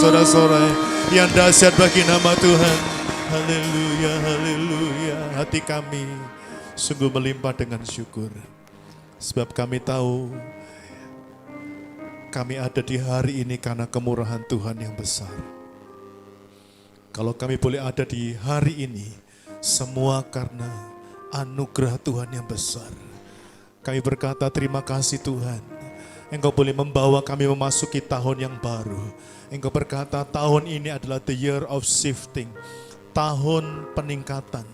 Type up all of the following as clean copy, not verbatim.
bersorak-sorai yang dahsyat bagi nama Tuhan. Haleluya, haleluya. Hati kami sungguh melimpah dengan syukur. Sebab kami tahu kami ada di hari ini karena kemurahan Tuhan yang besar. Kalau kami boleh ada di hari ini, semua karena anugerah Tuhan yang besar. Kami berkata terima kasih Tuhan. Engkau boleh membawa kami memasuki tahun yang baru. Engkau berkata tahun ini adalah the year of shifting. Tahun peningkatan.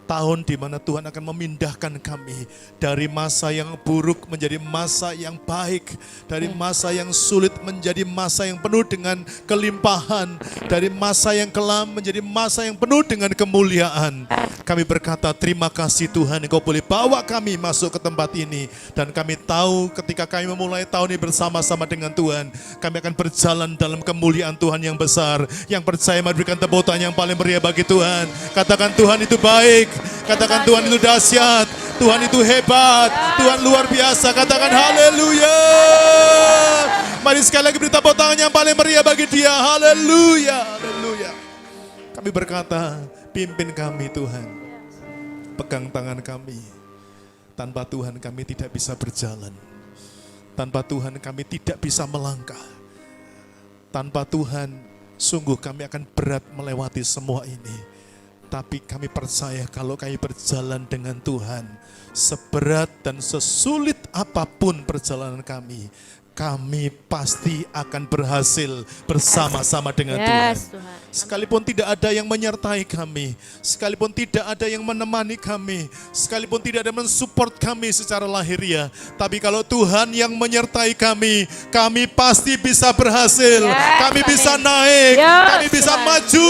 Tahun di mana Tuhan akan memindahkan kami dari masa yang buruk menjadi masa yang baik, dari masa yang sulit menjadi masa yang penuh dengan kelimpahan, dari masa yang kelam menjadi masa yang penuh dengan kemuliaan. Kami berkata terima kasih Tuhan, Engkau boleh bawa kami masuk ke tempat ini, dan kami tahu ketika kami memulai tahun ini bersama-sama dengan Tuhan, kami akan berjalan dalam kemuliaan Tuhan yang besar. Yang percaya memberikan tepuk tangan yang paling meriah bagi Tuhan. Katakan Tuhan itu baik. Katakan Tuhan itu dahsyat, Tuhan itu hebat, Tuhan luar biasa. Katakan haleluya. Mari sekali lagi beri tepuk tangan yang paling meriah bagi Dia. Haleluya, haleluya. Kami berkata, pimpin kami Tuhan, pegang tangan kami. Tanpa Tuhan kami tidak bisa berjalan. Tanpa Tuhan kami tidak bisa melangkah. Tanpa Tuhan sungguh kami akan berat melewati semua ini. Tapi kami percaya kalau kami berjalan dengan Tuhan, seberat dan sesulit apapun perjalanan kami pasti akan berhasil bersama-sama dengan Tuhan. Sekalipun tidak ada yang menyertai kami, sekalipun tidak ada yang menemani kami, sekalipun tidak ada yang mensupport kami secara lahiriah, tapi kalau Tuhan yang menyertai kami pasti bisa berhasil, kami bisa naik, kami bisa maju,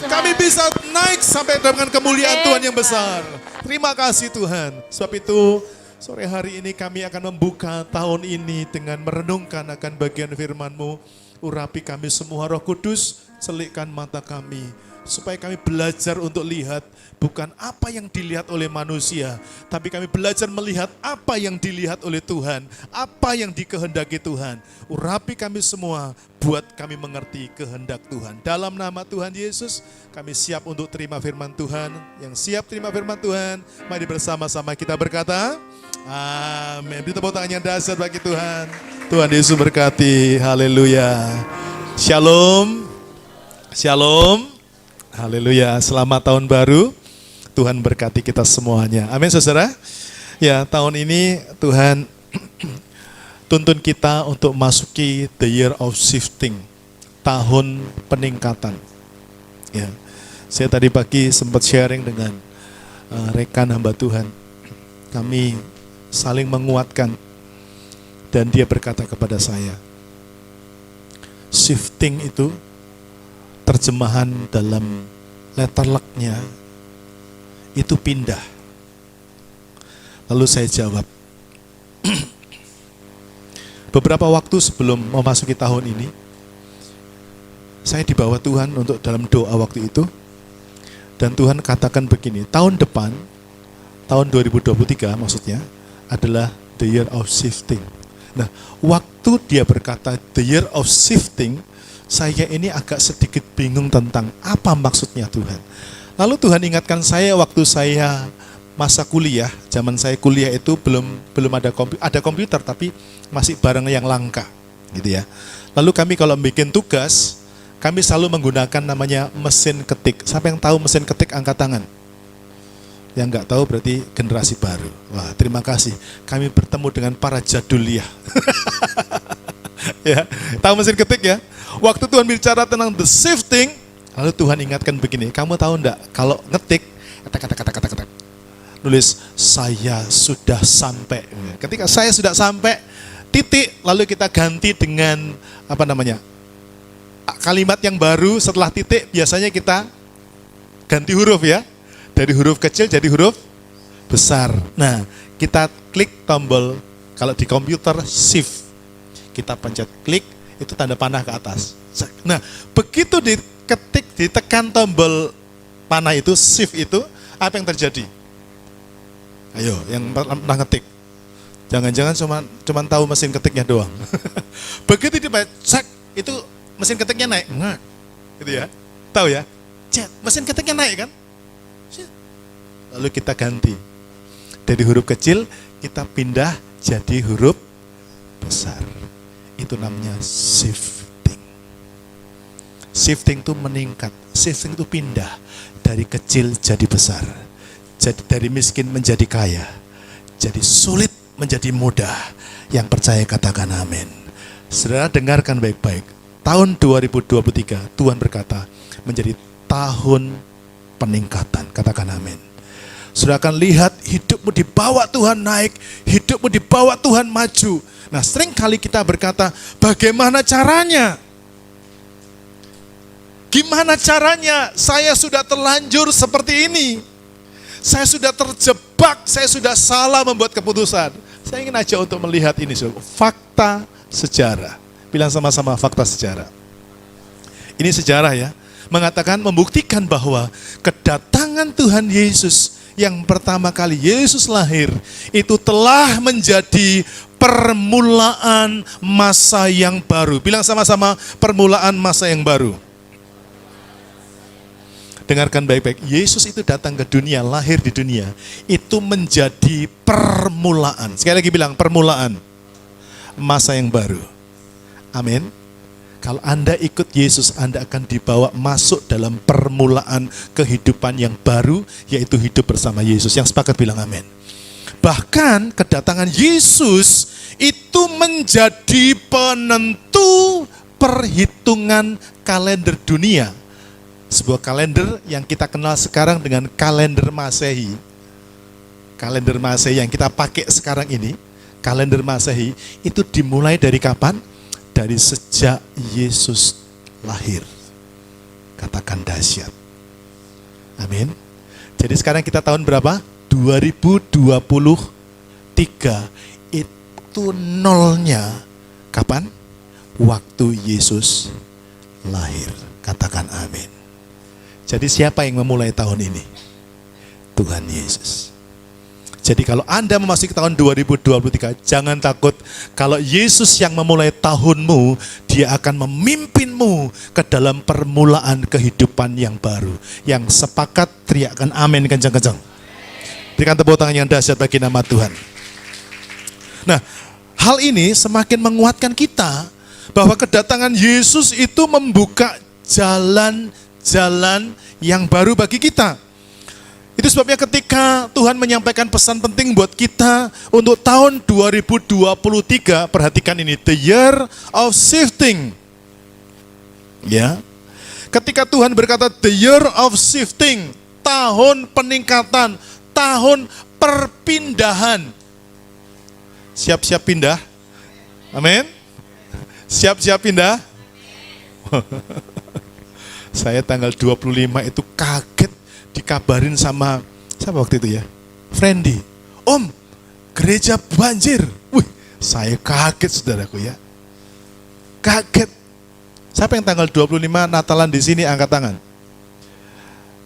kami bisa naik sampai dengan kemuliaan Tuhan yang besar. Terima kasih Tuhan. Sebab itu sore hari ini kami akan membuka tahun ini dengan merenungkan akan bagian firman-Mu. Urapi kami semua Roh Kudus, celikkan mata kami, supaya kami belajar untuk lihat bukan apa yang dilihat oleh manusia, tapi kami belajar melihat apa yang dilihat oleh Tuhan, apa yang dikehendaki Tuhan. Urapi kami semua, buat kami mengerti kehendak Tuhan. Dalam nama Tuhan Yesus, kami siap untuk terima firman Tuhan. Yang siap terima firman Tuhan, mari bersama-sama kita berkata, amin. Beri tepuk tangan yang dahsyat bagi Tuhan. Tuhan Yesus berkati. Haleluya. Shalom. Shalom. Haleluya. Selamat tahun baru. Tuhan berkati kita semuanya. Amin saudara. Ya, tahun ini Tuhan tuntun kita untuk masuki the year of shifting. Tahun peningkatan. Ya. Saya tadi pagi sempat sharing dengan rekan hamba Tuhan. Kami saling menguatkan, dan dia berkata kepada saya, shifting itu terjemahan dalam letter luck-nya itu pindah. Lalu saya jawab, beberapa waktu sebelum memasuki tahun ini, saya dibawa Tuhan untuk dalam doa waktu itu, dan Tuhan katakan begini, tahun depan, tahun 2023 maksudnya, adalah the year of shifting. Nah, waktu dia berkata the year of shifting, saya ini agak sedikit bingung tentang apa maksudnya Tuhan. Lalu Tuhan ingatkan saya waktu saya masa kuliah, zaman saya kuliah itu belum ada komputer tapi masih barang yang langka, gitu ya. Lalu kami kalau bikin tugas, kami selalu menggunakan namanya mesin ketik. Siapa yang tahu mesin ketik angkat tangan? Yang enggak tahu berarti generasi baru. Wah, terima kasih. Kami bertemu dengan para jaduliah. Ya, tahu mesin ketik ya? Waktu Tuhan bicara tentang the shifting, lalu Tuhan ingatkan begini, kamu tahu enggak kalau ngetik kata nulis saya sudah sampai. Ketika saya sudah sampai titik, lalu kita ganti dengan apa namanya? Kalimat yang baru setelah titik biasanya kita ganti huruf ya. Dari huruf kecil jadi huruf besar. Nah, kita klik tombol, kalau di komputer shift. Kita pencet klik, itu tanda panah ke atas. Nah, begitu ditekan tombol panah itu, shift itu, apa yang terjadi? Ayo, yang pernah ngetik. Jangan-jangan cuma tahu mesin ketiknya doang. Begitu dicek, itu mesin ketiknya naik. Gitu ya. Tahu ya? Cet, mesin ketiknya naik kan? Lalu kita ganti. Dari huruf kecil kita pindah jadi huruf besar. Itu namanya shifting. Shifting itu meningkat. Shifting itu pindah dari kecil jadi besar. Jadi dari miskin menjadi kaya. Jadi sulit menjadi mudah. Yang percaya katakan amin. Saudara dengarkan baik-baik. Tahun 2023 Tuhan berkata menjadi tahun peningkatan. Katakan amin. Saudara akan lihat hidupmu dibawa Tuhan naik, hidupmu dibawa Tuhan maju. Nah, sering kali kita berkata, bagaimana caranya? Gimana caranya? Saya sudah terlanjur seperti ini. Saya sudah terjebak, saya sudah salah membuat keputusan. Saya ingin aja untuk melihat ini, saudara. Fakta sejarah. Bilang sama-sama fakta sejarah. Ini sejarah ya. Mengatakan, membuktikan bahwa kedatangan Tuhan Yesus yang pertama kali Yesus lahir itu telah menjadi permulaan masa yang baru. Bilang sama-sama, permulaan masa yang baru. Dengarkan baik-baik, Yesus itu datang ke dunia, lahir di dunia, itu menjadi permulaan. Sekali lagi bilang, permulaan masa yang baru. Amin. Kalau Anda ikut Yesus, Anda akan dibawa masuk dalam permulaan kehidupan yang baru, yaitu hidup bersama Yesus. Yang sepakat bilang amin. Bahkan kedatangan Yesus itu menjadi penentu perhitungan kalender dunia. Sebuah kalender yang kita kenal sekarang dengan kalender Masehi. Kalender Masehi yang kita pakai sekarang ini, kalender Masehi, itu dimulai dari kapan? Dari sejak Yesus lahir. Katakan dahsyat. Amin. Jadi sekarang kita tahun berapa? 2023. Itu nolnya kapan? Waktu Yesus lahir. Katakan amin. Jadi siapa yang memulai tahun ini? Tuhan Yesus. Jadi kalau Anda memasuki tahun 2023, jangan takut. Kalau Yesus yang memulai tahunmu, Dia akan memimpinmu ke dalam permulaan kehidupan yang baru. Yang sepakat teriakkan amin kencang-kencang. Berikan tepuk tangan yang dahsyat bagi nama Tuhan. Nah, hal ini semakin menguatkan kita bahwa kedatangan Yesus itu membuka jalan-jalan yang baru bagi kita. Itu sebabnya ketika Tuhan menyampaikan pesan penting buat kita untuk tahun 2023, perhatikan ini, the year of shifting. Ya. Ketika Tuhan berkata the year of shifting, tahun peningkatan, tahun perpindahan. Siap-siap pindah. Amin. Siap-siap pindah. Saya tanggal 25 itu kaget dikabarin sama, siapa waktu itu ya? Friendly. Om, gereja banjir. Wih, saya kaget saudaraku ya. Kaget. Siapa yang tanggal 25 Natalan di sini angkat tangan?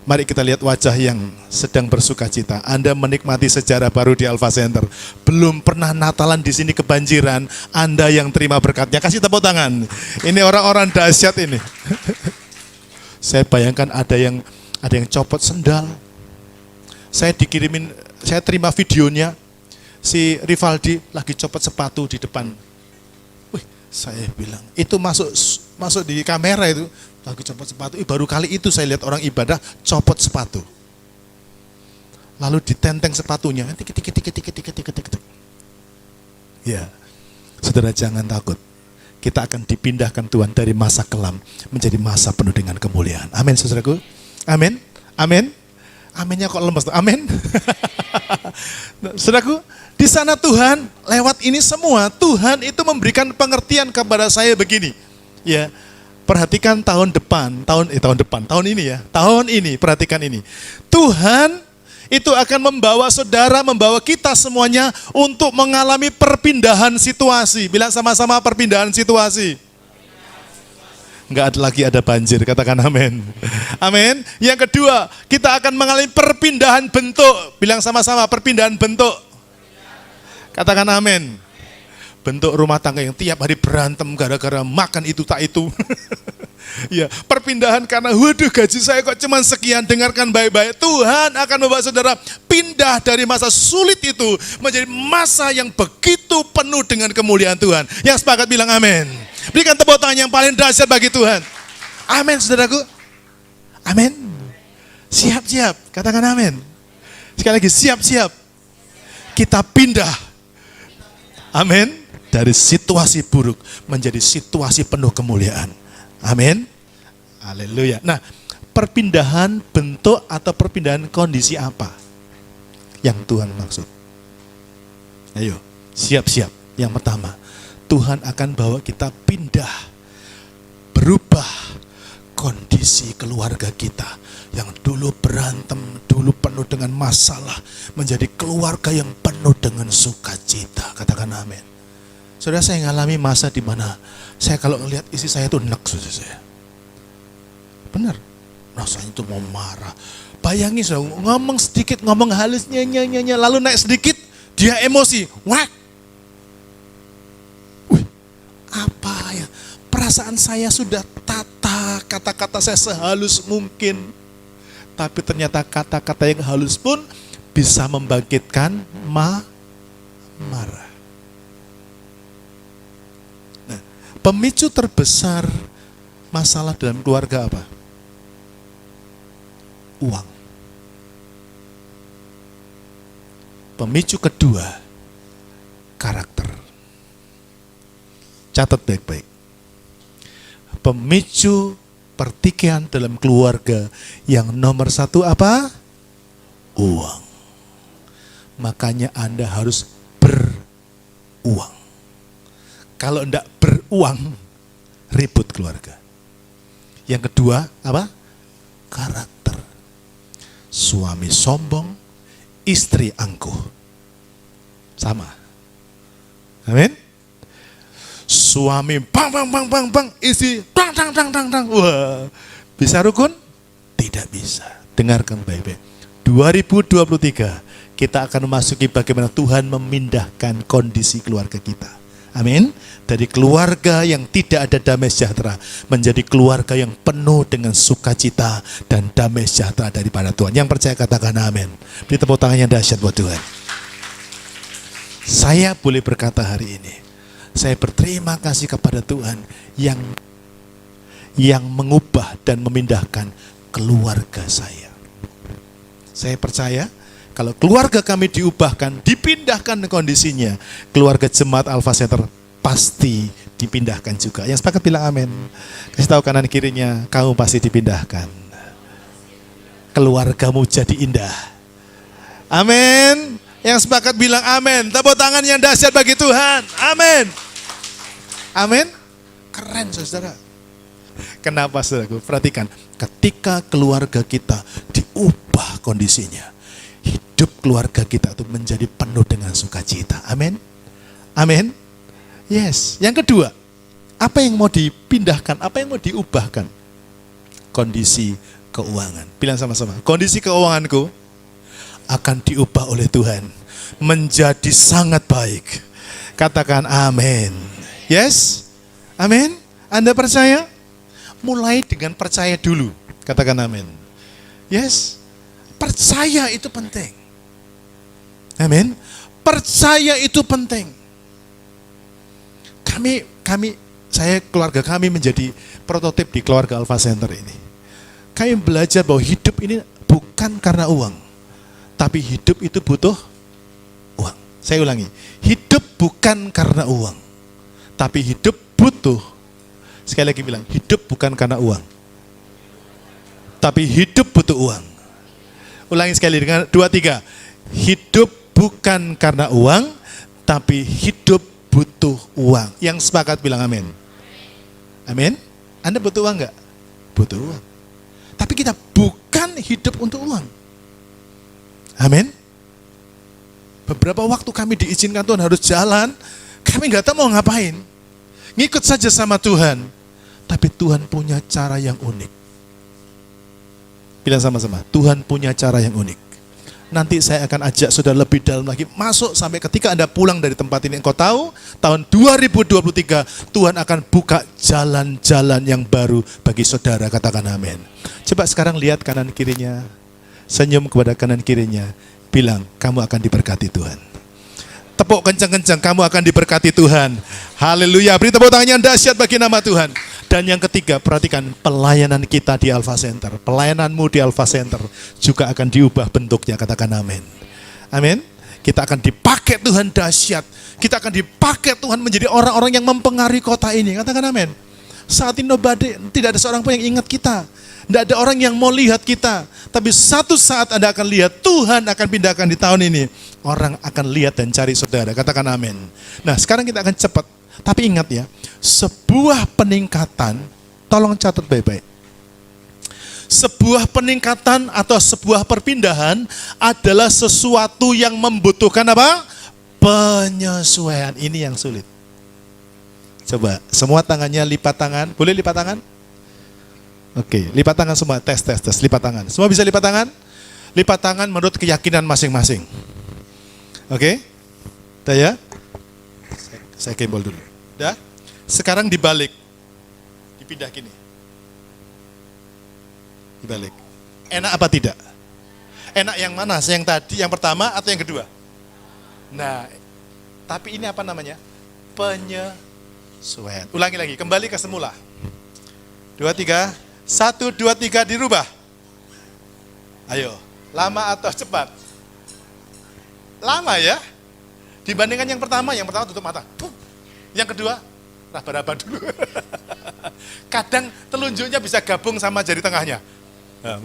Mari kita lihat wajah yang sedang bersuka cita. Anda menikmati sejarah baru di Alpha Center. Belum pernah Natalan di sini kebanjiran. Anda yang terima berkatnya. Kasih tepuk tangan. Ini orang-orang dahsyat ini. Saya bayangkan ada yang copot sendal. Saya terima videonya. Si Rivaldi lagi copot sepatu di depan. Wih, saya bilang, itu masuk di kamera itu. Lagi copot sepatu, baru kali itu saya lihat orang ibadah copot sepatu. Lalu ditenteng sepatunya. Tik. Ya, saudara jangan takut. Kita akan dipindahkan Tuhan dari masa kelam menjadi masa penuh dengan kemuliaan. Amin, saudaraku. Amin. Amin. Aminnya kok lemes. Amin. Saudaraku, di sana Tuhan lewat ini semua, Tuhan itu memberikan pengertian kepada saya begini. Ya. Perhatikan tahun ini ya. Tahun ini, perhatikan ini. Tuhan itu akan membawa saudara, membawa kita semuanya untuk mengalami perpindahan situasi. Bilang sama-sama perpindahan situasi. Enggak ada lagi ada banjir, katakan amin. Amin. Yang kedua, kita akan mengalami perpindahan bentuk. Bilang sama-sama perpindahan bentuk. Katakan amin. bentuk rumah tangga yang tiap hari berantem gara-gara makan itu tak itu. Ya, perpindahan karena waduh gaji saya kok cuma sekian. Dengarkan baik-baik, Tuhan akan membawa saudara pindah dari masa sulit itu menjadi masa yang begitu penuh dengan kemuliaan Tuhan. Yang sepakat bilang amin. Berikan tepuk tangan yang paling dahsyat bagi Tuhan. Amin, saudaraku. Amin. Siap-siap, katakan amin. Sekali lagi, siap-siap. Kita pindah. Amin. Dari situasi buruk menjadi situasi penuh kemuliaan. Amin. Haleluya. Nah, perpindahan bentuk atau perpindahan kondisi apa yang Tuhan maksud? Ayo, siap-siap. Yang pertama, Tuhan akan bawa kita pindah, berubah kondisi keluarga kita yang dulu berantem, dulu penuh dengan masalah, menjadi keluarga yang penuh dengan sukacita. Katakan amin. Saudara, saya ngalami masa di mana saya kalau melihat istri saya itu enak, saudara saya. Benar, rasanya itu mau marah. Bayangin, saudara, ngomong sedikit, ngomong halus, nyanyi, lalu naik sedikit, dia emosi. Wah, apa ya? Perasaan saya sudah tata, kata-kata saya sehalus mungkin. Tapi ternyata kata-kata yang halus pun bisa membangkitkan marah. Nah, pemicu terbesar masalah dalam keluarga apa? Uang. Pemicu kedua, karakter. Catat baik-baik. Pemicu pertikaian dalam keluarga yang nomor satu apa? Uang. Makanya Anda harus beruang. Kalau enggak beruang, ribut keluarga. Yang kedua apa? Karakter. Suami sombong, istri angkuh. Sama. Amin. Suami bang, istri tang. Wah, bisa rukun? Tidak bisa. Dengarkan baik-baik. 2023 kita akan memasuki bagaimana Tuhan memindahkan kondisi keluarga kita. Amin. Dari keluarga yang tidak ada damai sejahtera menjadi keluarga yang penuh dengan sukacita dan damai sejahtera daripada Tuhan. Yang percaya katakan amin. Beri tepuk tangan yang dahsyat buat Tuhan. Saya boleh berkata hari ini, saya berterima kasih kepada Tuhan yang mengubah dan memindahkan keluarga saya. Saya percaya kalau keluarga kami diubahkan, dipindahkan kondisinya, keluarga Jemaat Alpha Center pasti dipindahkan juga. Yang sepakat bilang amin. Kasih tahu kanan kirinya, kamu pasti dipindahkan. Keluargamu jadi indah. Amin. Yang sepakat bilang amin. Tepuk tangan yang dahsyat bagi Tuhan. Amin. Amin. Keren, saudara. Kenapa, saudaraku? Perhatikan, ketika keluarga kita diubah kondisinya, hidup keluarga kita itu menjadi penuh dengan sukacita. Amin. Amin. Yes. Yang kedua, apa yang mau dipindahkan? Apa yang mau diubahkan? Kondisi keuangan. Bilang sama-sama, kondisi keuanganku akan diubah oleh Tuhan menjadi sangat baik. Katakan amin. Yes? Amin. Anda percaya? Mulai dengan percaya dulu. Katakan amin. Yes? Percaya itu penting. Amin. Percaya itu penting. Saya keluarga kami menjadi prototip di keluarga Alpha Center ini. Kami belajar bahwa hidup ini bukan karena uang, tapi hidup itu butuh uang. Saya ulangi, hidup bukan karena uang, tapi hidup butuh. Sekali lagi bilang, hidup bukan karena uang, tapi hidup butuh uang. Ulangi sekali dengan 2, 3. Hidup bukan karena uang, tapi hidup butuh uang. Yang sepakat bilang amin. Amin. Anda butuh uang enggak? Butuh uang. Tapi kita bukan hidup untuk uang. Amin. Beberapa waktu kami diizinkan Tuhan harus jalan, kami enggak tahu mau ngapain. Ngikut saja sama Tuhan. Tapi Tuhan punya cara yang unik. Bilang sama-sama, Tuhan punya cara yang unik. Nanti saya akan ajak saudara lebih dalam lagi. Masuk sampai ketika Anda pulang dari tempat ini. Engkau tahu, tahun 2023 Tuhan akan buka jalan-jalan yang baru bagi saudara. Katakan amin. Coba sekarang lihat kanan kirinya. Senyum kepada kanan kirinya. Bilang, kamu akan diberkati Tuhan. Tepuk kencang-kencang, kamu akan diberkati Tuhan. Haleluya. Beri tepuk tangan yang dahsyat bagi nama Tuhan. Dan yang ketiga, perhatikan pelayanan kita di Alpha Center. Pelayananmu di Alpha Center juga akan diubah bentuknya. Katakan amin. Amin. Kita akan dipakai Tuhan dahsyat. Kita akan dipakai Tuhan menjadi orang-orang yang mempengaruhi kota ini. Katakan amin. Saat ini tidak ada seorang pun yang ingat kita. Tidak ada orang yang mau lihat kita. Tapi satu saat Anda akan lihat, Tuhan akan pindahkan di tahun ini. Orang akan lihat dan cari saudara. Katakan amin. Nah, sekarang kita akan cepat. Tapi ingat ya, sebuah peningkatan, tolong catat baik-baik. Sebuah peningkatan atau sebuah perpindahan adalah sesuatu yang membutuhkan apa? Penyesuaian. Ini yang sulit. Coba, semua tangannya lipat tangan. Boleh lipat tangan? Oke, lipat tangan semua. Tes. Lipat tangan. Semua bisa lipat tangan? Lipat tangan menurut keyakinan masing-masing. Oke? Udah ya? Saya gembol dulu. Udah? Sekarang dibalik. Dipindah gini. Dibalik. Enak apa tidak? Enak yang mana? Yang tadi, yang pertama atau yang kedua? Nah, tapi ini apa namanya? Penyesuaian. Ulangi lagi, kembali ke semula. 2, 3. 1, 2, 3 dirubah. Ayo, lama atau cepat? Lama ya? Dibandingkan yang pertama tutup mata. Yang kedua, raba-raba dulu. Kadang telunjuknya bisa gabung sama jari tengahnya. Nah,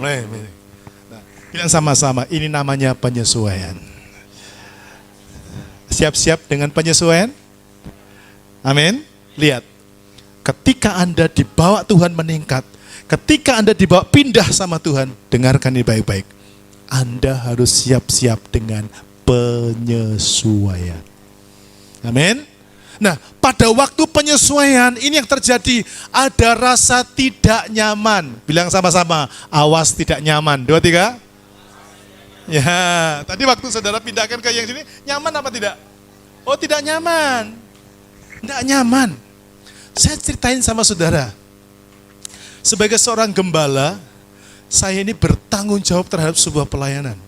bilang sama-sama, ini namanya penyesuaian. Siap-siap dengan penyesuaian? Amin. Lihat, ketika Anda dibawa Tuhan meningkat, ketika Anda dibawa pindah sama Tuhan, dengarkan ini baik-baik. Anda harus siap-siap dengan penyesuaian. Amin. Nah, pada waktu penyesuaian ini yang terjadi, ada rasa tidak nyaman. Bilang sama-sama, awas tidak nyaman. 2, 3. Ya, tadi waktu saudara pindahkan ke yang sini, nyaman apa tidak? Oh, tidak nyaman. Tidak nyaman. Saya ceritain sama saudara. Sebagai seorang gembala, saya ini bertanggung jawab terhadap sebuah pelayanan.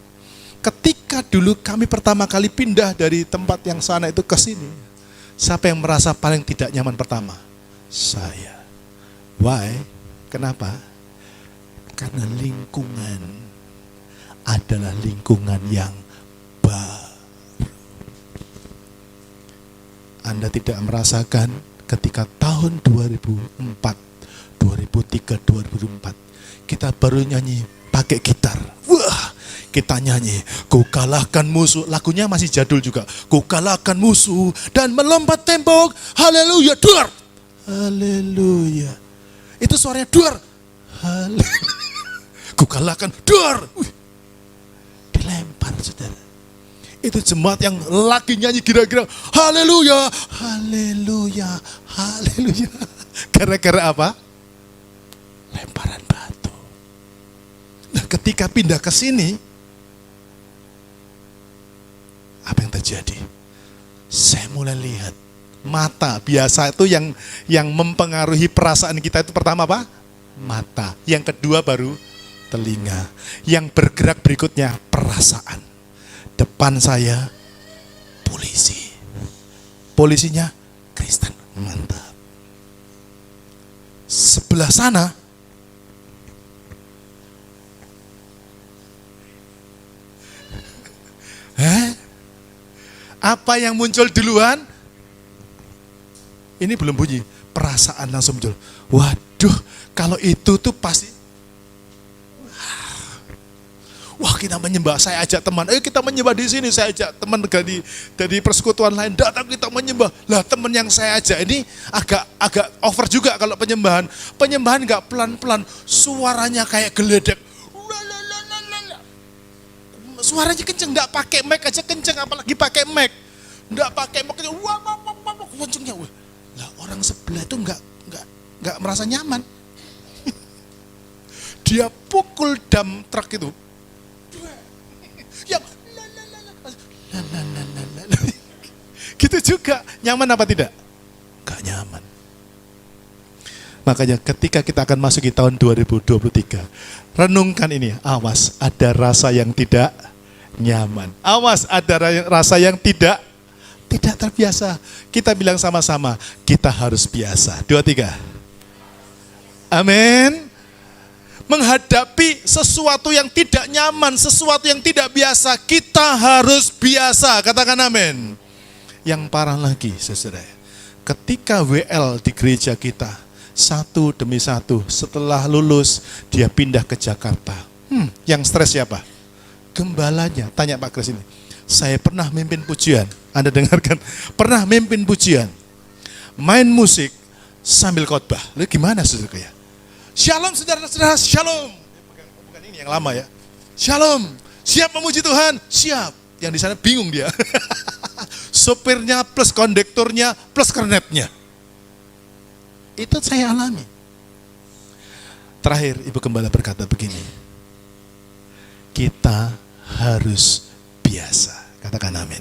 Ketika dulu kami pertama kali pindah dari tempat yang sana itu ke sini, siapa yang merasa paling tidak nyaman pertama? Saya. Why? Kenapa? Karena lingkungan adalah lingkungan yang baru. Anda tidak merasakan ketika tahun 2004, 2003, 2004, kita baru nyanyi pakai gitar. Wah, kita nyanyi, ku kalahkan musuh. Lagunya masih jadul juga. Ku kalahkan musuh dan melompat tembok. Haleluya, duar. Haleluya. Itu suaranya duar. Haleluya. Ku kalahkan duar. Dilempar, saudara. Itu jemaat yang lagi nyanyi kira-kira haleluya, haleluya, haleluya. Gara-gara apa? Lemparan batu. Nah, ketika pindah ke sini, apa yang terjadi? Saya mulai lihat mata. Biasa itu yang mempengaruhi perasaan kita itu pertama apa? Mata. Yang kedua baru telinga. Yang bergerak berikutnya perasaan. Depan saya polisi. Polisinya Kristen. Mantap. Sebelah sana apa yang muncul duluan? Ini belum bunyi. Perasaan langsung muncul. Waduh, kalau itu tuh pasti wah, kita menyembah. Saya ajak teman, ayo kita menyembah di sini. Saya ajak teman dari persekutuan lain, datang kita menyembah. Lah, teman yang saya ajak ini agak over juga kalau penyembahan. Penyembahan enggak pelan-pelan, suaranya kayak geledek. Suaranya kenceng, enggak pakai mic aja kenceng, apalagi pakai mic. Enggak pakai mic, wah, kencengnya. Lah, orang sebelah itu enggak merasa nyaman. Dia pukul dam truk itu. Yang juga. Nyaman apa tidak? Gak nyaman. Makanya ketika kita akan masuk di tahun 2023, renungkan ini, awas ada rasa yang tidak nyaman. Awas ada rasa yang tidak terbiasa. Kita bilang sama-sama, kita harus biasa. 2, 3. Amin. Menghadapi sesuatu yang tidak nyaman, sesuatu yang tidak biasa, kita harus biasa. Katakan amin. Yang parah lagi, saudara, ketika WL di gereja kita, satu demi satu, setelah lulus, dia pindah ke Jakarta. Yang stres siapa? Gembalanya. Tanya Pak Kris ini. Saya pernah mimpin pujian. Anda dengarkan? Pernah mimpin pujian. Main musik sambil khotbah. Lalu gimana saudara ya? Shalom saudara-saudara, shalom. Bukan ini yang lama ya. Shalom. Siap memuji Tuhan? Siap. Yang di sana bingung dia. Sopirnya plus kondekturnya plus kernetnya. Itu saya alami. Terakhir Ibu Gembala berkata begini. Kita harus biasa. Katakan amin.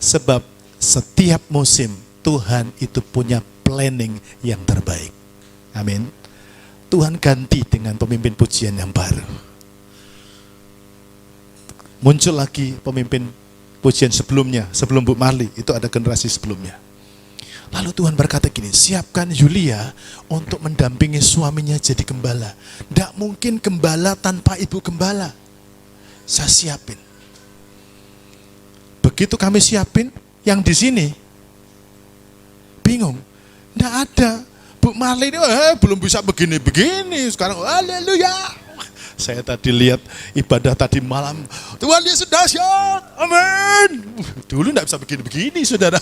Sebab setiap musim Tuhan itu punya planning yang terbaik. Amin. Tuhan ganti dengan pemimpin pujian yang baru. Muncul lagi pemimpin pujian sebelumnya, sebelum Bu Marli, itu ada generasi sebelumnya. Lalu Tuhan berkata gini, siapkan Yulia untuk mendampingi suaminya jadi gembala. Tidak mungkin gembala tanpa ibu gembala. Saya siapin. Begitu kami siapin, yang di sini bingung. Tidak ada. Bu Marli ini belum bisa begini-begini. Sekarang haleluya. Saya tadi lihat ibadah tadi malam. Tuhan Yesus dahsyat. Amin. Dulu tidak bisa begini-begini saudara.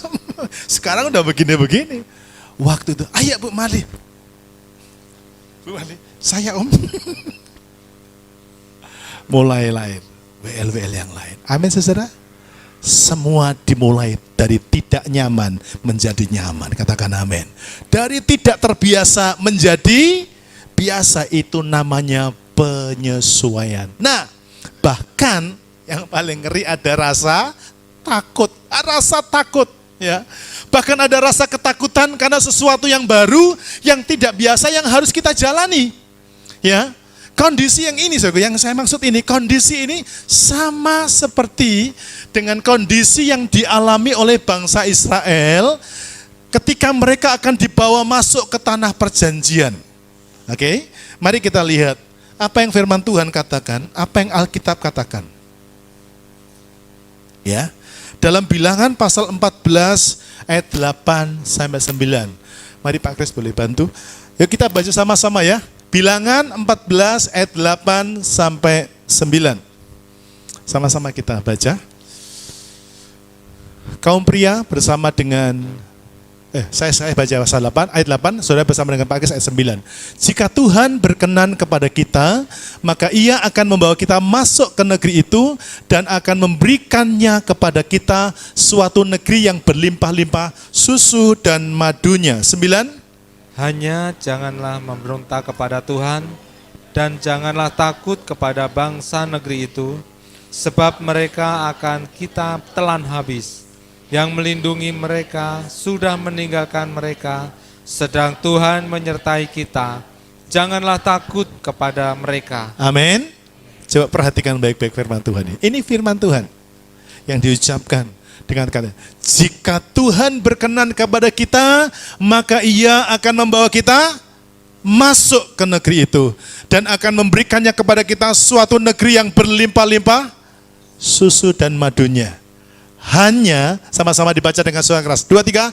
Sekarang udah begini-begini. Waktu itu, ayo Bu Marli. Bu Marli, saya om. Mulai lain. WL-WL yang lain. Amin saudara. Semua dimulai dari tidak nyaman menjadi nyaman. Katakan amin. Dari tidak terbiasa menjadi biasa, itu namanya penyesuaian. Nah, bahkan yang paling ngeri ada rasa takut. Rasa takut, ya. Bahkan ada rasa ketakutan karena sesuatu yang baru, yang tidak biasa, yang harus kita jalani. Ya. Kondisi yang ini, yang saya maksud ini, kondisi ini sama seperti dengan kondisi yang dialami oleh bangsa Israel ketika mereka akan dibawa masuk ke tanah perjanjian. Oke, mari kita lihat apa yang firman Tuhan katakan, apa yang Alkitab katakan. Ya, dalam Bilangan pasal 14 ayat 8 sampai 9. Mari Pak Kris boleh bantu. Yuk kita baca sama-sama ya. Bilangan 14 ayat 8 sampai 9. Sama-sama kita baca. Kaum pria bersama dengan saya baca pasal 8 ayat 8, saudara bersama dengan Pak Kris ayat 9. Jika Tuhan berkenan kepada kita, maka Ia akan membawa kita masuk ke negeri itu dan akan memberikannya kepada kita suatu negeri yang berlimpah-limpah susu dan madunya. 9. Hanya janganlah memberontak kepada Tuhan dan janganlah takut kepada bangsa negeri itu, sebab mereka akan kita telan habis. Yang melindungi mereka sudah meninggalkan mereka, sedang Tuhan menyertai kita. Janganlah takut kepada mereka. Amin. Coba perhatikan baik-baik firman Tuhan ini. Ini firman Tuhan yang diucapkan dengan kata, jika Tuhan berkenan kepada kita, maka Ia akan membawa kita masuk ke negeri itu dan akan memberikannya kepada kita suatu negeri yang berlimpah-limpah susu dan madunya. Hanya, sama-sama dibaca dengan suara keras. 2, 3.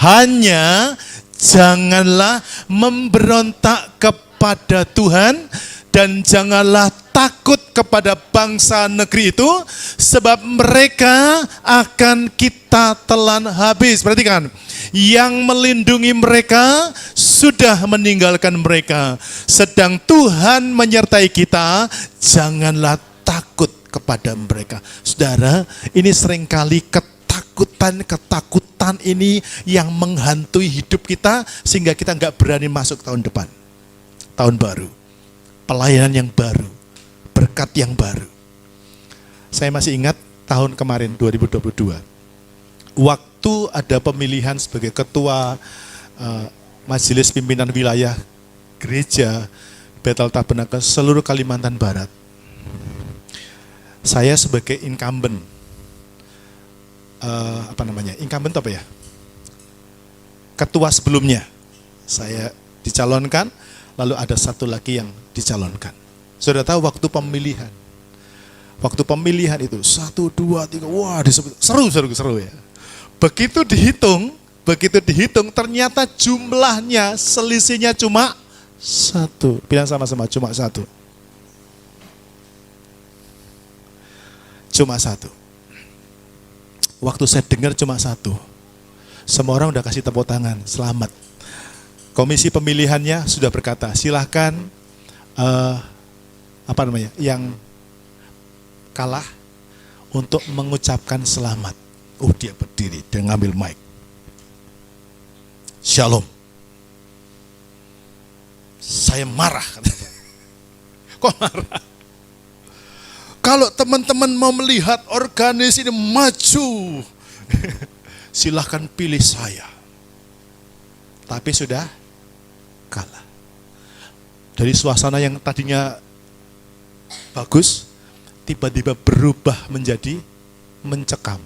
Hanya janganlah memberontak kepada Tuhan dan janganlah takut kepada bangsa negeri itu, sebab mereka akan kita telan habis. Perhatikan, yang melindungi mereka sudah meninggalkan mereka, sedang Tuhan menyertai kita, janganlah takut kepada mereka. Saudara, ini seringkali ketakutan ini yang menghantui hidup kita, sehingga kita nggak berani masuk tahun depan, tahun baru, pelayanan yang baru, berkat yang baru. Saya masih ingat tahun kemarin 2022. waktu ada pemilihan sebagai ketua Majelis Pimpinan Wilayah Gereja Bethel Tabernakel seluruh Kalimantan Barat, saya sebagai incumbent, incumbent apa ya? Ketua sebelumnya, saya dicalonkan, lalu ada satu lagi yang dicalonkan. Sudah tahu waktu pemilihan. Waktu pemilihan itu 1, 2, 3, wah disebut seru ya. Begitu dihitung ternyata jumlahnya selisihnya cuma 1. Bilang sama-sama, cuma 1. Cuma 1. Waktu saya dengar cuma 1. Semua orang udah kasih tepuk tangan, selamat. Komisi pemilihannya sudah berkata, silahkan yang kalah untuk mengucapkan selamat. Dia berdiri dan ngambil mic. Shalom. Saya marah. Kok marah? Kalau teman-teman mau melihat organisasi ini maju, silahkan pilih saya. Tapi sudah kalah. Dari suasana yang tadinya bagus, tiba-tiba berubah menjadi mencekam.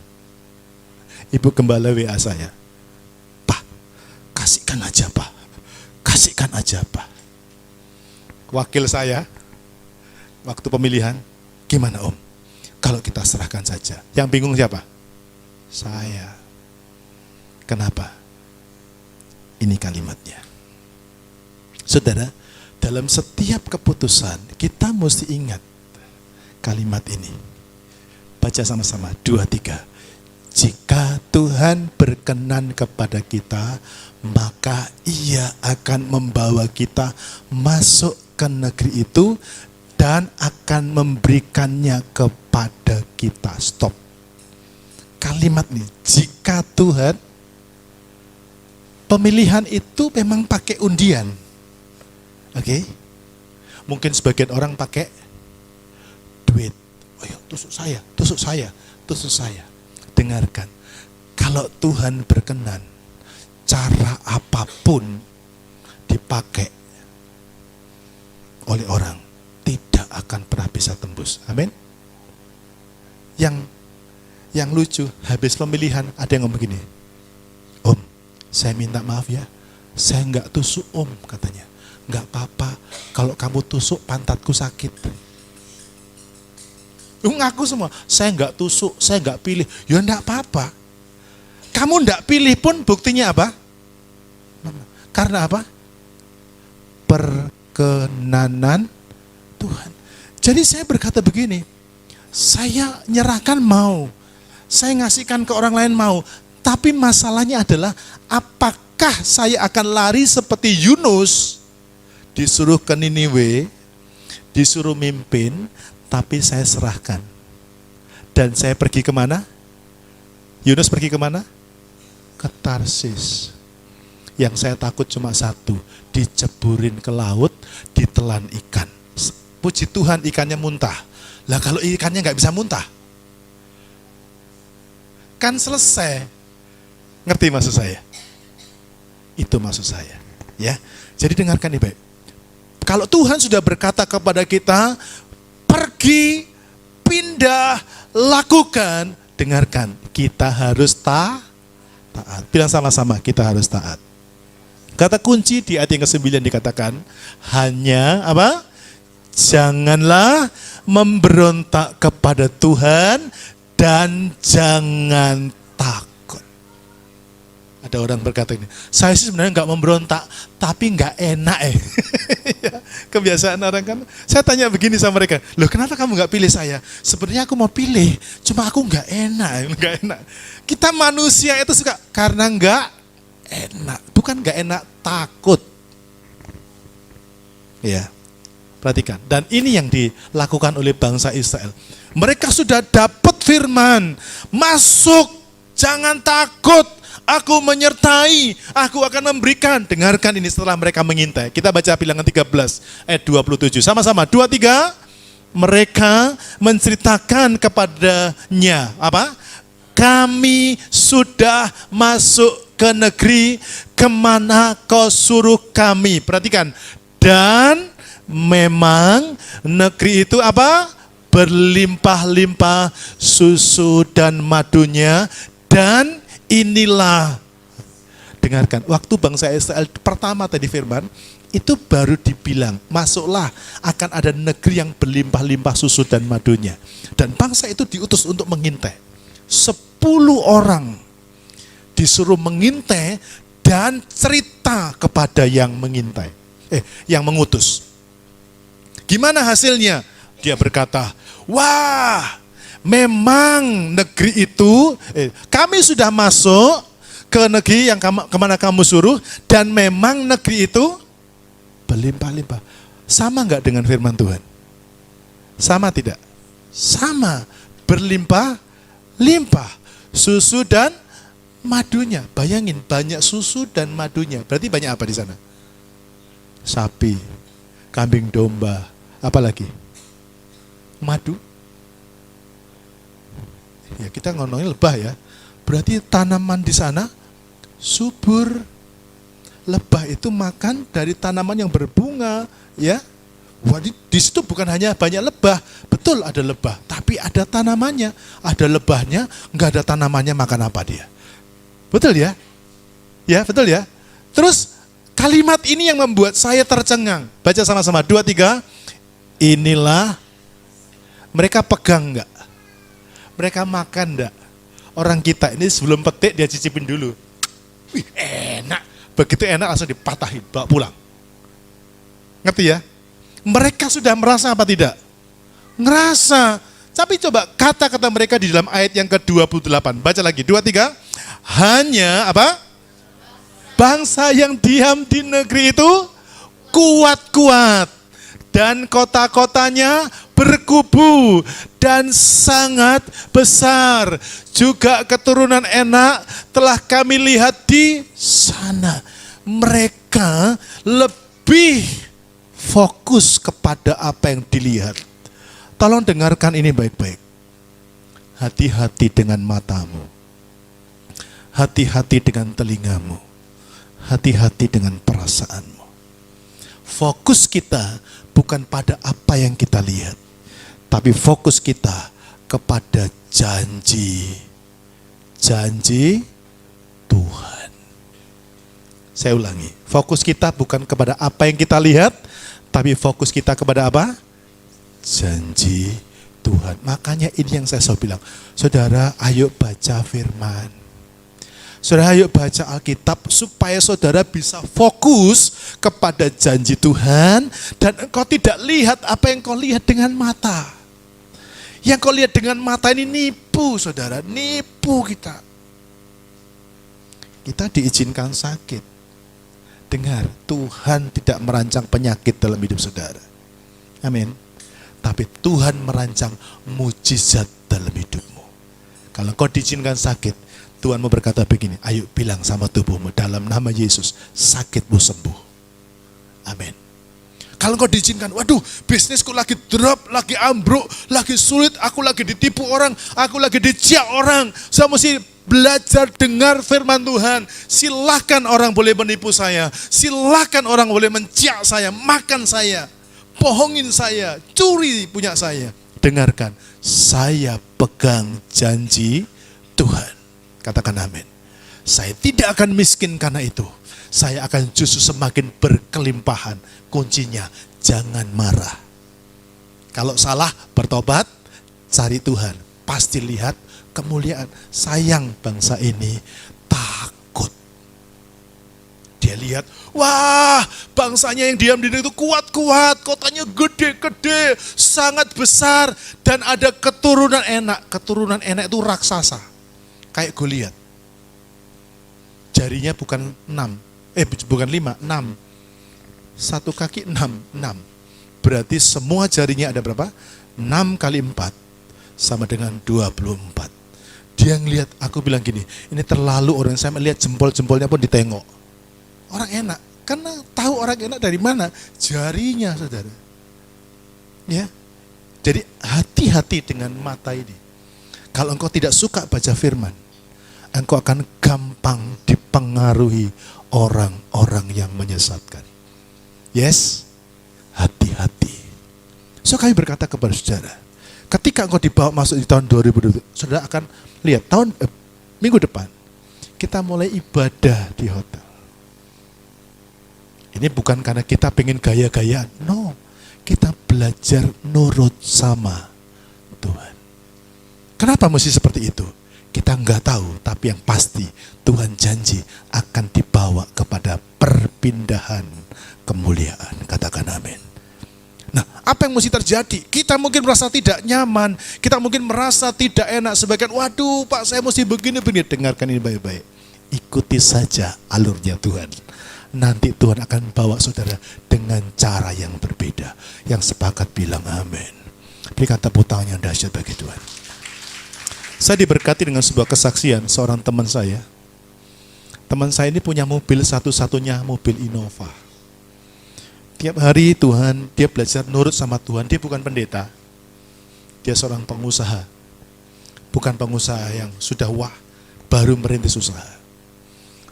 Ibu gembala WA saya, Pak, kasihkan aja Pak, kasihkan aja Pak. Wakil saya, waktu pemilihan, gimana Om? Kalau kita serahkan saja. Yang bingung siapa? Saya. Kenapa? Ini kalimatnya. Saudara, dalam setiap keputusan, kita mesti ingat kalimat ini. Baca sama-sama, 2, 3. Jika Tuhan berkenan kepada kita, maka Ia akan membawa kita masuk ke negeri itu dan akan memberikannya kepada kita. Stop. Kalimat ini, jika Tuhan, pemilihan itu memang pakai undian. Oke? Mungkin sebagian orang pakai duit. Oh ya, tusuk saya. Dengarkan, kalau Tuhan berkenan, cara apapun dipakai oleh orang, tidak akan pernah bisa tembus. Amin. Yang lucu, habis pemilihan ada yang ngomong begini, Om, saya minta maaf ya, saya nggak tusuk Om, katanya. Nggak apa-apa, kalau kamu tusuk pantatku sakit. Ngaku semua, saya nggak tusuk, saya nggak pilih. Ya enggak apa-apa. Kamu enggak pilih pun buktinya apa? Karena apa? Perkenanan Tuhan. Jadi saya berkata begini, saya nyerahkan mau, saya ngasihkan ke orang lain mau, tapi masalahnya adalah apakah saya akan lari seperti Yunus, disuruh ke Niniwe, disuruh mimpin, tapi saya serahkan. Dan saya pergi kemana? Yunus pergi kemana? Ke Tarsis. Yang saya takut cuma satu, diceburin ke laut, ditelan ikan. Puji Tuhan ikannya muntah. Lah kalau ikannya nggak bisa muntah, kan selesai. Ngerti maksud saya? Itu maksud saya. Ya, jadi dengarkan nih baik. Kalau Tuhan sudah berkata kepada kita, pergi, pindah, lakukan. Dengarkan, kita harus taat. Bilang sama-sama, kita harus taat. Kata kunci di ayat yang ke-9 dikatakan, hanya apa? Janganlah memberontak kepada Tuhan dan jangan takut. Ada orang berkata ini, saya sih sebenarnya nggak memberontak, tapi nggak enak Kebiasaan orang kan. Saya tanya begini sama mereka, loh kenapa kamu nggak pilih saya? Sebenarnya aku mau pilih, cuma aku nggak enak. Kita manusia itu suka karena nggak enak, bukan nggak enak, takut. Ya, perhatikan. Dan ini yang dilakukan oleh bangsa Israel. Mereka sudah dapat firman, masuk, jangan takut. Aku menyertai, aku akan memberikan. Dengarkan ini setelah mereka mengintai. Kita baca Bilangan 13 ayat 27. Sama-sama, 2, 3. Mereka menceritakan kepadanya apa? kami sudah masuk ke negeri kemana kau suruh kami. Perhatikan, dan memang negeri itu apa? Berlimpah-limpah susu dan madunya, dan inilah, dengarkan, waktu bangsa Israel pertama tadi firman, itu baru dibilang, masuklah, akan ada negeri yang berlimpah-limpah susu dan madunya. Dan bangsa itu diutus untuk mengintai. 10 orang disuruh mengintai dan cerita kepada yang mengintai. Yang mengutus. Gimana hasilnya? Dia berkata, wah, memang negeri itu, kami sudah masuk ke negeri yang kemana kamu suruh, dan memang negeri itu berlimpah-limpah. Sama enggak dengan firman Tuhan? Sama tidak? Sama. Berlimpah-limpah. Susu dan madunya. Bayangin, banyak susu dan madunya. Berarti banyak apa di sana? Sapi, kambing domba, apa lagi? Madu. Ya, kita ngomongin lebah ya. Berarti tanaman di sana subur. Lebah itu makan dari tanaman yang berbunga, ya. Wah, di situ bukan hanya banyak lebah, betul ada lebah, tapi ada tanamannya, ada lebahnya, nggak ada tanamannya, makan apa dia? Betul ya? Ya, betul ya? Terus kalimat ini yang membuat saya tercengang. Baca sama-sama, 2, 3. Inilah, mereka pegang enggak? Mereka makan enggak? Orang kita ini sebelum petik dia cicipin dulu. Wih, enak. Begitu enak langsung dipatahin, bawa pulang. Ngerti ya? Mereka sudah merasa apa tidak? Ngerasa. Tapi coba kata-kata mereka di dalam ayat yang ke-28. Baca lagi, 2, 3. Hanya apa? Bangsa yang diam di negeri itu kuat-kuat. Dan kota-kotanya berkubu dan sangat besar. Juga keturunan Enak telah kami lihat di sana. Mereka lebih fokus kepada apa yang dilihat. Tolong dengarkan ini baik-baik. Hati-hati dengan matamu. Hati-hati dengan telingamu. Hati-hati dengan perasaanmu. Fokus kita bukan pada apa yang kita lihat, tapi fokus kita kepada janji Tuhan. Saya ulangi, fokus kita bukan kepada apa yang kita lihat, tapi fokus kita kepada apa? Janji Tuhan. Makanya ini yang saya selalu bilang, saudara ayo baca firman. Saudara ayo baca Alkitab supaya saudara bisa fokus kepada janji Tuhan dan engkau tidak lihat apa yang kau lihat dengan mata. Yang kau lihat dengan mata ini nipu saudara, nipu kita. Kita diizinkan sakit. Dengar, Tuhan tidak merancang penyakit dalam hidup saudara. Amin. Tapi Tuhan merancang mujizat dalam hidupmu. Kalau kau diizinkan sakit, Tuhan mau berkata begini, ayo bilang sama tubuhmu, dalam nama Yesus, sakitmu sembuh. Amin. Kalau kau diizinkan, waduh bisnisku lagi drop, lagi ambruk, lagi sulit, aku lagi ditipu orang, aku lagi diciak orang. Saya mesti belajar dengar firman Tuhan. Silahkan orang boleh menipu saya, silahkan orang boleh menciak saya, makan saya, bohongin saya, curi punya saya. Dengarkan, saya pegang janji Tuhan. Katakan amin. Saya tidak akan miskin karena itu. Saya akan justru semakin berkelimpahan. Kuncinya, jangan marah. Kalau salah, bertobat, cari Tuhan. Pasti lihat kemuliaan. Sayang bangsa ini takut. Dia lihat, wah bangsanya yang diam di negeri itu kuat-kuat. Kotanya gede-gede, sangat besar. Dan ada keturunan Enak. Keturunan Enak itu raksasa. Kayak Goliat. Jarinya bukan 5, 6. Satu kaki 6. Berarti semua jarinya ada berapa? 6 kali 4 sama dengan 24. Dia ngelihat, aku bilang gini, ini terlalu orang, saya melihat jempol-jempolnya pun ditengok. Orang Enak, karena tahu orang Enak dari mana? Jarinya, saudara. Ya. Jadi hati-hati dengan mata ini. Kalau engkau tidak suka baca firman, engkau akan gampang dipengaruhi orang-orang yang menyesatkan. Yes, hati-hati. So kami berkata kepada saudara, ketika engkau dibawa masuk di tahun 2020, saudara akan lihat minggu depan kita mulai ibadah di hotel. Ini bukan karena kita pengen gaya-gayaan, no. Kita belajar nurut sama Tuhan. Kenapa mesti seperti itu? Kita nggak tahu, tapi yang pasti Tuhan janji akan dibawa kepada perpindahan kemuliaan. Katakan amin. Nah, apa yang mesti terjadi? Kita mungkin merasa tidak nyaman, kita mungkin merasa tidak enak. Sebagian, waduh Pak, saya mesti begini-begini. Dengarkan ini baik-baik. Ikuti saja alurnya Tuhan. Nanti Tuhan akan bawa saudara dengan cara yang berbeda. Yang sepakat bilang amin. Berikan tepuk tangan yang dahsyat bagi Tuhan. Saya diberkati dengan sebuah kesaksian seorang teman saya. Teman saya ini punya mobil satu-satunya, mobil Innova. Tiap hari dia belajar nurut sama Tuhan. Dia bukan pendeta. Dia seorang pengusaha. Bukan pengusaha yang sudah baru merintis usaha.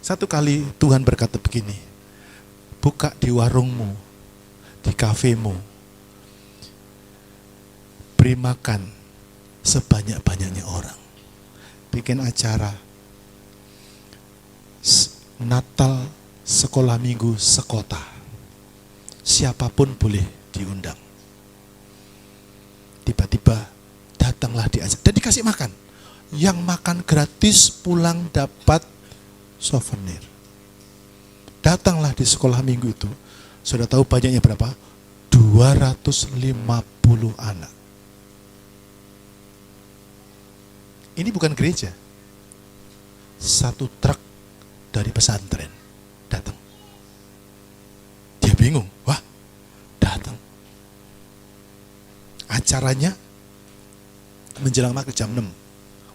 Satu kali Tuhan berkata begini, buka di warungmu, di kafemu, beri makan sebanyak-banyaknya orang. Bikin acara Natal, sekolah minggu, sekota. Siapapun boleh diundang. Tiba-tiba datanglah diajak dan dikasih makan. Yang makan gratis pulang dapat souvenir. Datanglah di sekolah minggu itu. Sudah tahu banyaknya berapa? 250 anak. Ini bukan gereja. Satu truk dari pesantren datang. Dia bingung, wah datang. Acaranya menjelang maghrib jam 6.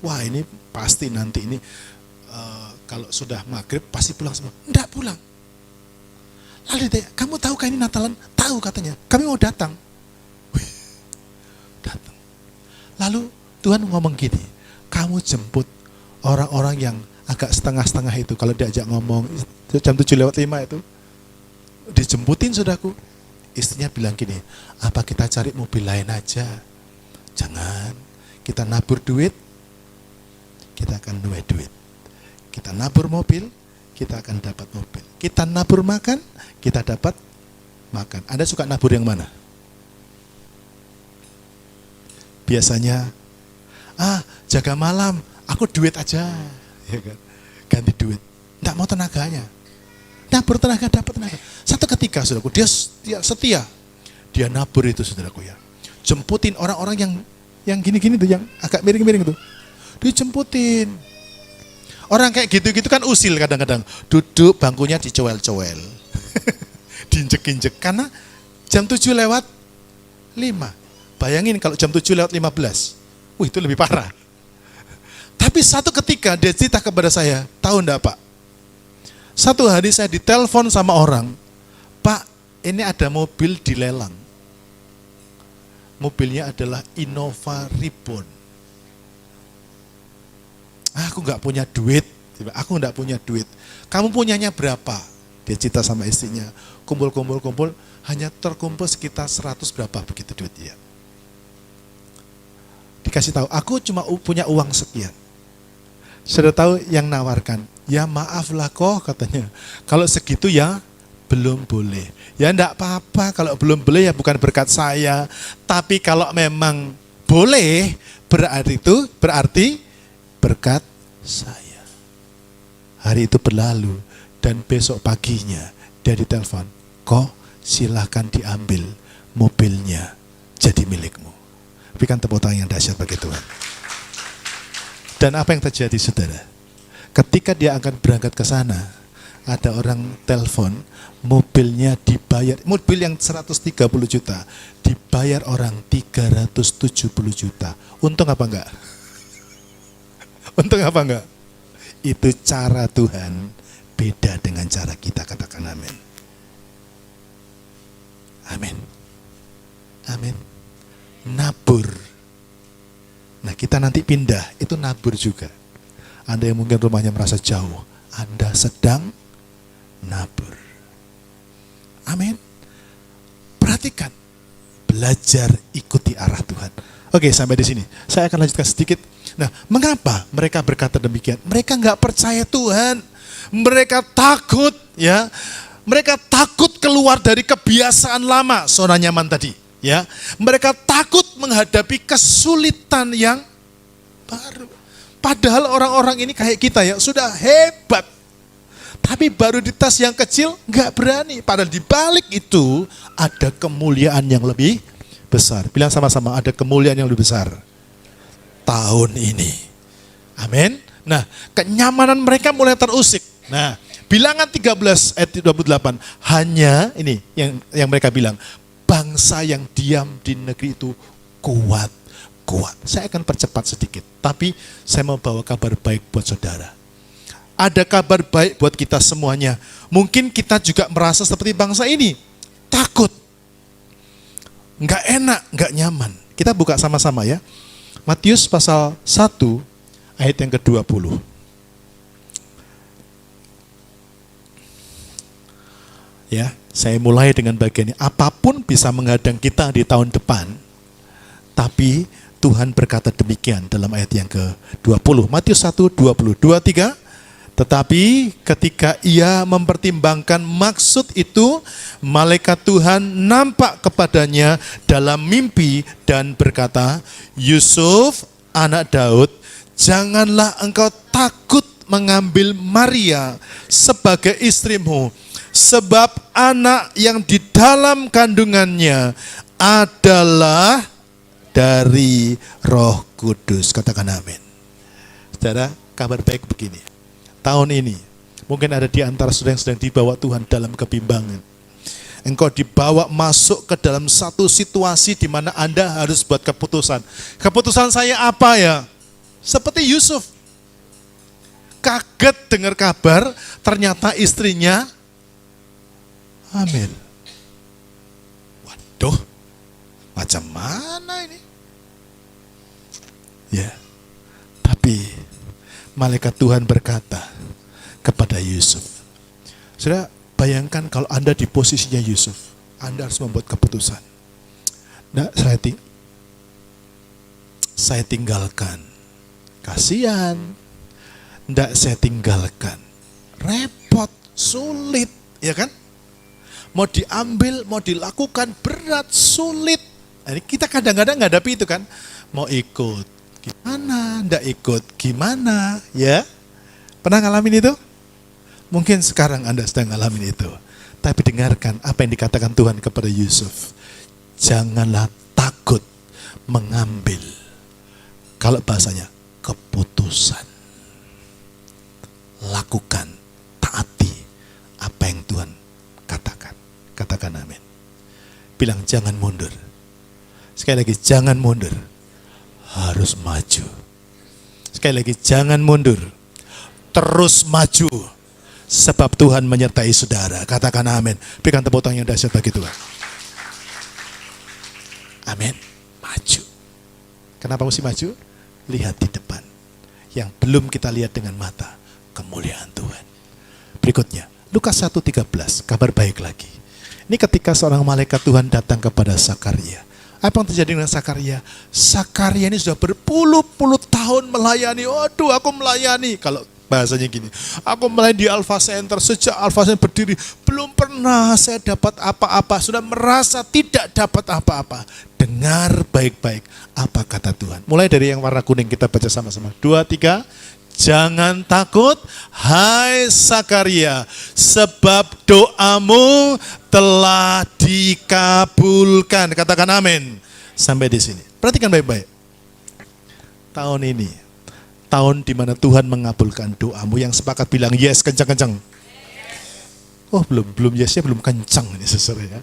Wah ini pasti nanti ini kalau sudah maghrib pasti pulang semua. Enggak pulang. Lalu dia, kamu tahu kan ini Natalan? Tahu katanya, kami mau datang. Wih, datang. Lalu Tuhan ngomong gini, kamu jemput orang-orang yang agak setengah-setengah itu. Kalau diajak ngomong jam 7:05 itu, dijemputin saudaraku. Istrinya bilang gini, apa kita cari mobil lain aja? Jangan, kita nabur duit, kita akan nuai duit. Kita nabur mobil, kita akan dapat mobil. Kita nabur makan, kita dapat makan. Anda suka nabur yang mana? Biasanya, jaga malam, aku duit aja, ya kan? Ganti duit, nggak mau tenaganya. Nabur tenaga, dapat tenaga. Satu ketika, saudaraku, dia setia. Dia nabur itu, saudaraku ya. Jemputin orang-orang yang gini-gini tuh, yang agak miring-miring itu. Dijemputin. Orang kayak gitu-gitu kan usil kadang-kadang. Duduk bangkunya dicowel-cowel. Diinjek-injek. Karena jam 7:05. Bayangin kalau jam 7:15. Wih, itu lebih parah. Tapi satu ketika dia cerita kepada saya, tahu enggak Pak? Satu hari saya ditelepon sama orang, Pak, ini ada mobil dilelang. Mobilnya adalah Innova Reborn. Aku nggak punya duit, aku nggak punya duit. Kamu punyanya berapa? Dia cerita sama istrinya, kumpul, hanya terkumpul sekitar 100 berapa begitu duit dia. Dikasih tahu, aku cuma punya uang sekian. Sudah tahu yang nawarkan, ya maaflah kok katanya. Kalau segitu ya belum boleh. Ya enggak apa-apa, kalau belum boleh ya bukan berkat saya. Tapi kalau memang boleh, berarti berkat saya. Hari itu berlalu dan besok paginya dia ditelepon, kok silahkan diambil mobilnya jadi milikmu. Berikan tepuk tangan yang dahsyat bagi Tuhan. Dan apa yang terjadi saudara? Ketika dia akan berangkat ke sana, ada orang telepon, mobilnya dibayar, mobil yang 130 juta, dibayar orang 370 juta. Untung apa enggak? Untung apa enggak? Itu cara Tuhan beda dengan cara kita, katakan amin. Amin. Amin. Nabur. Nah kita nanti pindah, itu nabur juga. Anda yang mungkin rumahnya merasa jauh, Anda sedang nabur. Amin. Perhatikan, belajar ikuti arah Tuhan. Oke, sampai di sini. Saya akan lanjutkan sedikit. Nah, mengapa mereka berkata demikian? Mereka nggak percaya Tuhan. Mereka takut, ya. Mereka takut keluar dari kebiasaan lama, zona nyaman tadi, ya. Mereka takut menghadapi kesulitan yang baru. Padahal orang-orang ini kayak kita ya, sudah hebat. Tapi baru di tas yang kecil nggak berani. Padahal di balik itu ada kemuliaan yang lebih besar. Bilang sama-sama, ada kemuliaan yang lebih besar tahun ini. Amin. Nah, kenyamanan mereka mulai terusik. Nah, Bilangan 13 ayat 28, hanya ini yang mereka bilang, bangsa yang diam di negeri itu kuat. Saya akan percepat sedikit, tapi saya mau bawa kabar baik buat saudara. Ada kabar baik buat kita semuanya. Mungkin kita juga merasa seperti bangsa ini, takut, nggak enak, nggak nyaman. Kita buka sama-sama ya. Matius pasal 1 ayat yang ke-20. Ya, saya mulai dengan bagian ini. Apapun bisa menghadang kita di tahun depan, tapi Tuhan berkata demikian dalam ayat yang ke-20. Matius 1:20, 23. Tetapi ketika ia mempertimbangkan maksud itu, malaikat Tuhan nampak kepadanya dalam mimpi dan berkata, Yusuf, anak Daud, janganlah engkau takut mengambil Maria sebagai istrimu, sebab anak yang di dalam kandungannya adalah dari Roh Kudus. Katakan amin. Saudara, kabar baik begini. Tahun ini, mungkin ada di antara saudara yang sedang dibawa Tuhan dalam kebimbangan. Engkau dibawa masuk ke dalam satu situasi di mana Anda harus buat keputusan. Keputusan saya apa ya? Seperti Yusuf. Kaget dengar kabar, ternyata istrinya hamil. Waduh, macam mana ini? Ya, tapi malaikat Tuhan berkata kepada Yusuf. Saudara, bayangkan kalau Anda di posisinya Yusuf, Anda harus membuat keputusan. Nah, saya tinggalkan. Kasihan. Nggak saya tinggalkan. Repot, sulit, ya kan? Mau diambil, mau dilakukan, berat, sulit. Nah, kita kadang-kadang ngadapi itu kan. Mau ikut, gimana? Nggak ikut, gimana? Ya, pernah ngalamin itu? Mungkin sekarang Anda sedang ngalamin itu. Tapi dengarkan apa yang dikatakan Tuhan kepada Yusuf. Janganlah takut mengambil, kalau bahasanya, keputusan. Lakukan, taati apa yang Tuhan katakan. Katakan amin. Bilang jangan mundur. Sekali lagi, jangan mundur. Harus maju. Sekali lagi, jangan mundur. Terus maju. Sebab Tuhan menyertai saudara. Katakan amin. Berikan tepuk tangan yang dahsyat bagi Tuhan. Amin. Maju. Kenapa mesti maju? Lihat di depan. Yang belum kita lihat dengan mata. Kemuliaan Tuhan. Berikutnya, Lukas 1:13. Kabar baik lagi. Ini ketika seorang malaikat Tuhan datang kepada Zakaria. Apa yang terjadi dengan Zakaria? Zakaria ini sudah berpuluh-puluh tahun melayani. Waduh, aku melayani. Kalau bahasanya gini, aku melayani di Alpha Center. Sejak Alpha Center berdiri, belum pernah saya dapat apa-apa. Sudah merasa tidak dapat apa-apa. Dengar baik-baik apa kata Tuhan. Mulai dari yang warna kuning, kita baca sama-sama. 2, 3. Jangan takut, hai Zakaria, sebab doamu telah dikabulkan. Katakan amin. Sampai di sini. Perhatikan baik-baik. Tahun ini, tahun di mana Tuhan mengabulkan doamu. Yang sepakat bilang yes, kencang-kencang. Oh, belum yesnya belum kencang ini sesuai ya.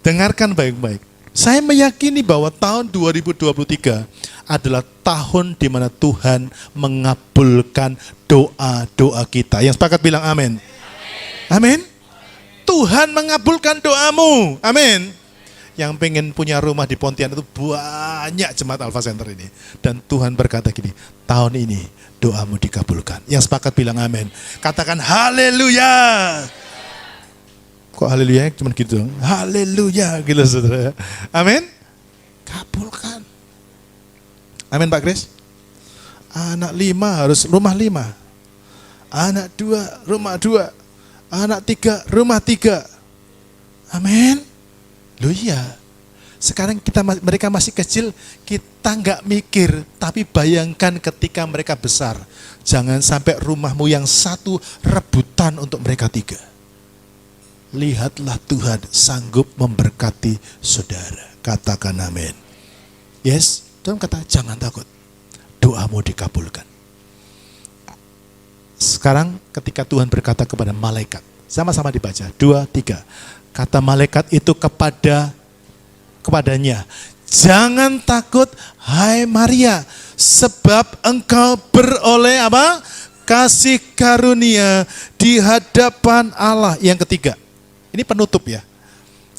Dengarkan baik-baik. Saya meyakini bahwa tahun 2023 adalah tahun di mana Tuhan mengabulkan doa-doa kita. Yang sepakat bilang amin. Amin. Tuhan mengabulkan doamu. Amin. yang pengen punya rumah di Pontianak itu banyak jemaat Alpha Center ini. Dan Tuhan berkata gini, tahun ini doamu dikabulkan. Yang sepakat bilang amin. Katakan haleluya. Kok haleluya cuma gitu dong? Haleluya gitu saudara. Amin. Kabulkan. Amin Pak Kris. Anak 5 harus rumah 5. Anak 2 rumah 2. Anak 3 rumah 3. Amin. Loh iya. Sekarang mereka masih kecil, kita nggak mikir, tapi bayangkan ketika mereka besar. Jangan sampai rumahmu yang satu rebutan untuk mereka 3. Lihatlah Tuhan sanggup memberkati saudara. Katakan amin. Yes, Tuhan kata jangan takut. Doamu dikabulkan. Sekarang ketika Tuhan berkata kepada malaikat, sama-sama dibaca, 2, 3. Kata malaikat itu kepadanya, jangan takut hai Maria, sebab engkau beroleh apa? Kasih karunia di hadapan Allah. Yang ketiga, ini penutup ya.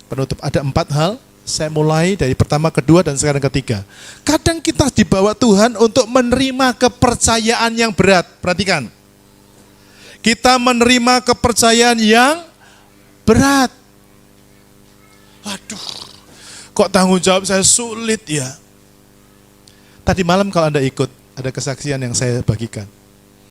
Penutup, ada 4 hal. Saya mulai dari pertama, kedua, dan sekarang ketiga. Kadang kita dibawa Tuhan untuk menerima kepercayaan yang berat. Perhatikan. Kita menerima kepercayaan yang berat. Waduh, kok tanggung jawab saya sulit ya. Tadi malam kalau Anda ikut, ada kesaksian yang saya bagikan.